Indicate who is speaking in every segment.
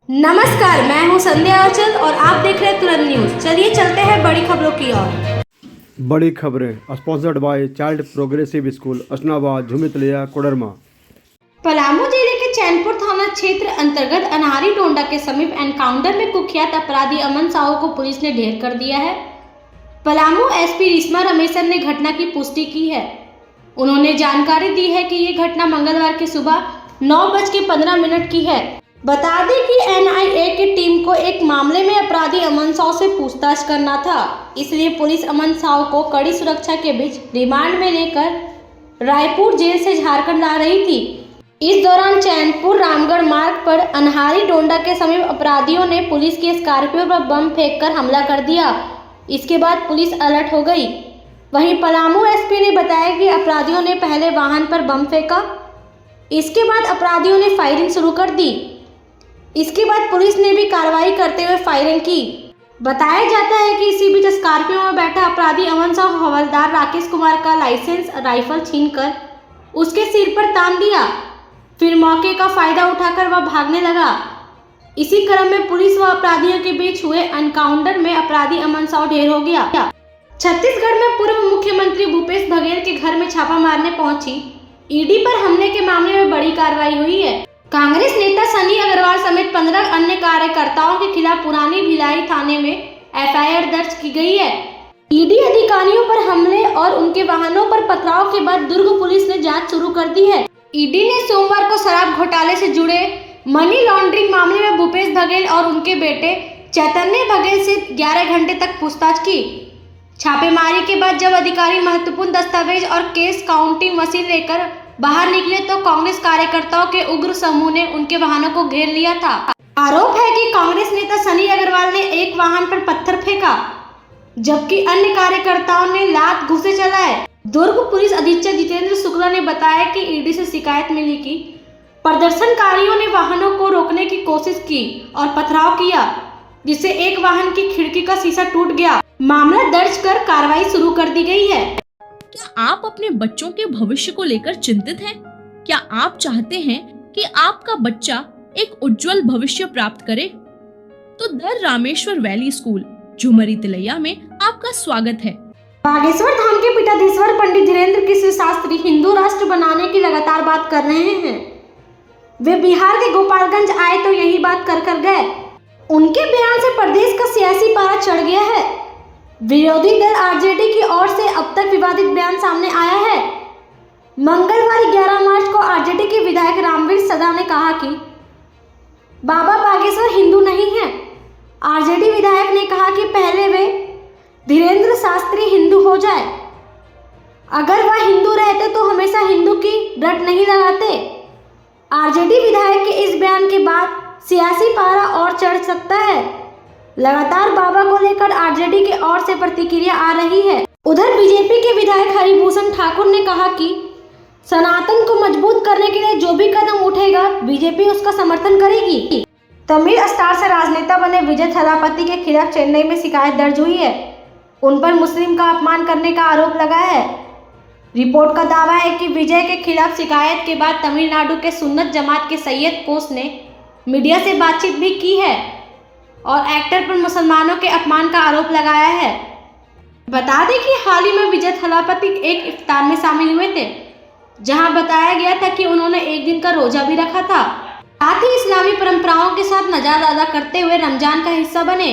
Speaker 1: नमस्कार, मैं हूं संध्या अचल और आप देख रहे हैं तुरंत न्यूज। चलिए चलते हैं बड़ी खबरों की ओर।
Speaker 2: बड़ी खबरें sponsored by child progressive school Asnabad Jhumritelaiya Koderma.
Speaker 1: Palamu जिले के चैनपुर थाना क्षेत्र अंतर्गत अनहारी डोंडा के समीप एनकाउंटर में कुख्यात अपराधी अमन साहू को पुलिस ने ढेर कर दिया है। पलामू एसपी रिश्मा रमेशन ने घटना की पुष्टि की है। उन्होंने जानकारी दी है कि ये घटना मंगलवार की सुबह 9:15 की है। बता दें कि एनआईए की टीम को एक मामले में अपराधी अमन साहू से पूछताछ करना था, इसलिए पुलिस अमन साहू को कड़ी सुरक्षा के बीच रिमांड में लेकर रायपुर जेल से झारखंड ला रही थी। इस दौरान चैनपुर रामगढ़ मार्ग पर अनहारी डोंडा के समीप अपराधियों ने पुलिस की स्कॉर्पियो पर बम फेंककर हमला कर दिया। इसके बाद पुलिस अलर्ट हो गई। वहीं पलामू एसपी ने बताया कि अपराधियों ने पहले वाहन पर बम फेंका, इसके बाद अपराधियों ने फायरिंग शुरू कर दी। इसके बाद पुलिस ने भी कार्रवाई करते हुए फायरिंग की। बताया जाता है कि इसी बीच स्कॉर्पियो में बैठा अपराधी अमन साहू हवलदार राकेश कुमार का लाइसेंस राइफल छीनकर उसके सिर पर तान दिया। फिर मौके का फायदा उठाकर वह भागने लगा। इसी क्रम में पुलिस व अपराधियों के बीच हुए एनकाउंटर में अपराधी अमन साहू ढेर हो गया। छत्तीसगढ़ में पूर्व मुख्यमंत्री भूपेश बघेल के घर में छापा मारने पहुंची ईडी पर हमले के मामले में बड़ी कार्रवाई हुई है। कांग्रेस नेता सनी अग्रवाल समेत 15 अन्य कार्यकर्ताओं के खिलाफ पुरानी भिलाई थाने में एफआईआर दर्ज की गई है। ईडी अधिकारियों पर हमले और उनके वाहनों पर पथराव के बाद दुर्ग पुलिस ने जांच शुरू कर दी है। ईडी ने सोमवार को शराब घोटाले से जुड़े मनी लॉन्ड्रिंग मामले में भूपेश बघेल और उनके बेटे चैतन्य बघेल से 11 घंटे तक पूछताछ की। छापेमारी के बाद जब अधिकारी महत्वपूर्ण दस्तावेज और केस काउंटिंग मशीन लेकर बाहर निकले तो कांग्रेस कार्यकर्ताओं के उग्र समूह ने उनके वाहनों को घेर लिया था। आरोप है कि कांग्रेस नेता सनी अग्रवाल ने एक वाहन पर पत्थर फेंका, जबकि अन्य कार्यकर्ताओं ने लात घुसे चलाए। दुर्ग पुलिस अधीक्षक जितेंद्र शुक्ला ने बताया कि ईडी से शिकायत मिली कि प्रदर्शनकारियों ने वाहनों को रोकने की कोशिश की और पथराव किया, जिससे एक वाहन की खिड़की का शीशा टूट गया। मामला दर्ज कर कार्रवाई शुरू कर दी गई है।
Speaker 3: क्या आप अपने बच्चों के भविष्य को लेकर चिंतित हैं? क्या आप चाहते हैं कि आपका बच्चा एक उज्जवल भविष्य प्राप्त करे? तो the Rameshwar Valley School Jhumri Telaiya में आपका स्वागत है।
Speaker 1: बागेश्वर धाम के पीठाधीश्वर पंडित धीरेन्द्र कृष्ण शास्त्री हिंदू राष्ट्र बनाने की लगातार बात कर रहे हैं। वे बिहार के गोपालगंज आए तो यही बात कर गए। उनके बयान से प्रदेश का सियासी पारा चढ़ गया है। विरोधी दल आरजेडी की ओर से अब तक विवादित बयान सामने आया है। मंगलवार 11 मार्च को आरजेडी के विधायक रामवीर सदा ने कहा कि बाबा बागेश्वर हिंदू नहीं है। आरजेडी विधायक ने कहा कि पहले वे धीरेन्द्र शास्त्री हिंदू हो जाए। अगर वह हिंदू रहते तो हमेशा हिंदू की रट नहीं लगाते। आरजेडी विधायक के इस बयान के बाद सियासी पारा और चढ़ सकता है। लगातार बाबा को लेकर आरजेडी के ओर से प्रतिक्रिया आ रही है। उधर बीजेपी के विधायक हरिभूषण ठाकुर ने कहा कि सनातन को मजबूत करने के लिए जो भी कदम उठेगा बीजेपी उसका समर्थन करेगी। तमिल स्टार से राजनेता बने विजय थलापति के खिलाफ चेन्नई में शिकायत दर्ज हुई है। उन पर मुस्लिम का अपमान करने का आरोप लगा है। रिपोर्ट का दावा है कि विजय के खिलाफ शिकायत के बाद तमिलनाडु के सुन्नत जमात के सैयद कोस ने मीडिया से बातचीत भी की है और एक्टर पर मुसलमानों के अपमान का आरोप लगाया है। बता दें कि हाल ही में विजय थलापति एक इफ्तार में शामिल हुए थे, जहां बताया गया था कि उन्होंने एक दिन का रोजा भी रखा था। साथ ही इस्लामी परंपराओं के साथ नजात अदा करते हुए रमजान का हिस्सा बने।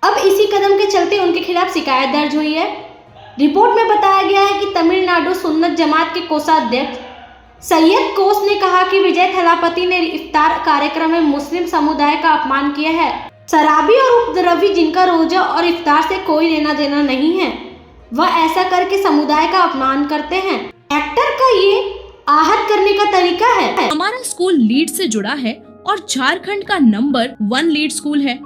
Speaker 1: अब इसी कदम के चलते उनके खिलाफ शिकायत दर्ज हुई है। रिपोर्ट में बताया गया है कि तमिलनाडु सुन्नत जमात के कोषाध्यक्ष सैयद कोस ने कहा कि विजय थलापति ने इफ्तार कार्यक्रम में मुस्लिम समुदाय का अपमान किया है। शराबी और उपद्रवी जिनका रोजा और इफ्तार से कोई लेना देना नहीं है, वह ऐसा करके समुदाय का अपमान करते हैं। एक्टर का ये आहत करने का तरीका है।
Speaker 3: हमारा स्कूल लीड से जुड़ा है और झारखंड का नंबर 1 लीड स्कूल है।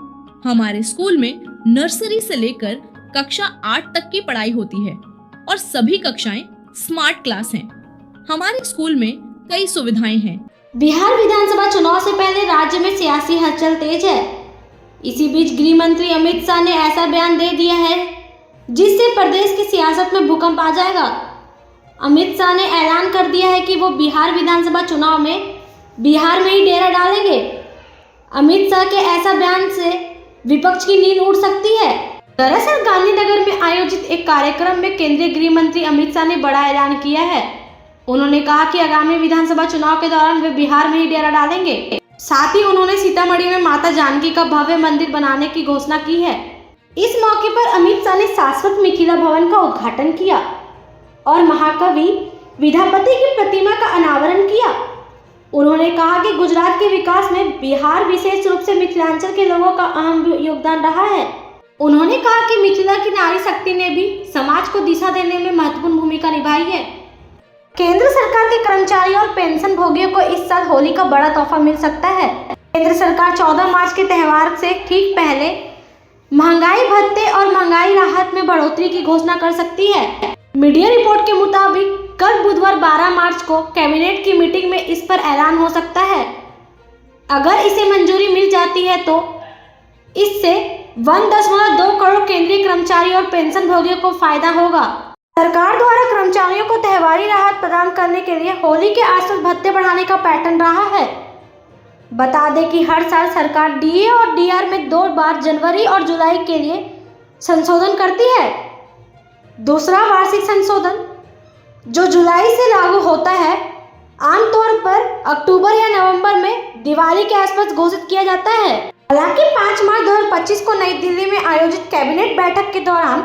Speaker 3: हमारे स्कूल में नर्सरी से लेकर कक्षा 8 तक की पढ़ाई होती है और सभी कक्षाएं स्मार्ट क्लास हैं। हमारे स्कूल में कई सुविधाएं हैं।
Speaker 1: बिहार विधानसभा चुनाव से पहले राज्य में सियासी हलचल तेज है। इसी बीच गृह मंत्री अमित शाह ने ऐसा बयान दे दिया है जिससे प्रदेश की सियासत में भूकंप आ जाएगा। अमित शाह ने ऐलान कर दिया है कि वो बिहार विधानसभा चुनाव में बिहार में ही डेरा डालेंगे। अमित शाह के ऐसा बयान से विपक्ष की नींद उड़ सकती है। दरअसल गांधीनगर में आयोजित एक कार्यक्रम में केंद्रीय गृह मंत्री अमित शाह ने बड़ा ऐलान किया है। उन्होंने कहा कि आगामी विधानसभा चुनाव के दौरान वे बिहार में ही डेरा डालेंगे। साथ ही उन्होंने सीतामढ़ी में माता जानकी का भव्य मंदिर बनाने की घोषणा की है। इस मौके पर अमित शाह ने शाश्वत मिथिला भवन का उद्घाटन किया और महाकवि विद्यापति की प्रतिमा का अनावरण किया। उन्होंने कहा कि गुजरात के विकास में बिहार विशेष रूप से मिथिलांचल के लोगों का अहम योगदान रहा है। उन्होंने कहा कि मिथिला की नारी शक्ति ने भी समाज को दिशा देने में महत्वपूर्ण भूमिका निभाई है। केंद्र सरकार के कर्मचारियों और पेंशन भोगियों को इस साल होली का बड़ा तोहफा मिल सकता है। केंद्र सरकार 14 मार्च के त्यौहार से ठीक पहले महंगाई भत्ते और महंगाई राहत में बढ़ोतरी की घोषणा कर सकती है। मीडिया रिपोर्ट के मुताबिक कल बुधवार 12 मार्च को कैबिनेट की मीटिंग में इस पर ऐलान हो सकता है। अगर इसे मंजूरी मिल जाती है तो इससे 1.2 करोड़ केंद्रीय कर्मचारी और पेंशन भोगियों को फायदा होगा। सरकार द्वारा कर्मचारियों को त्योहारी राहत प्रदान करने के लिए होली के आसपास भत्ते बढ़ाने का पैटर्न रहा है। बता दें कि हर साल सरकार डीए और डीआर में 2 बार जनवरी और जुलाई के लिए संशोधन करती है। दूसरा वार्षिक संशोधन जो जुलाई से लागू होता है आमतौर पर अक्टूबर या नवंबर में दिवाली के आसपास घोषित किया जाता है। हालांकि 5 मार्च 2025 को नई दिल्ली में आयोजित कैबिनेट बैठक के दौरान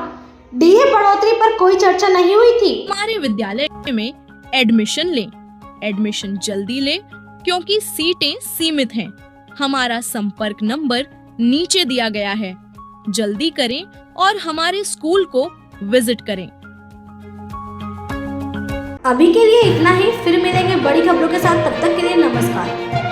Speaker 1: डीए बढ़ोतरी पर कोई चर्चा नहीं हुई थी।
Speaker 3: हमारे विद्यालय में एडमिशन लें, एडमिशन जल्दी लें क्योंकि सीटें सीमित हैं। हमारा संपर्क नंबर नीचे दिया गया है। जल्दी करें और हमारे स्कूल को विजिट करें।
Speaker 1: अभी के लिए इतना ही, फिर मिलेंगे बड़ी खबरों के साथ। तब तक के लिए नमस्कार।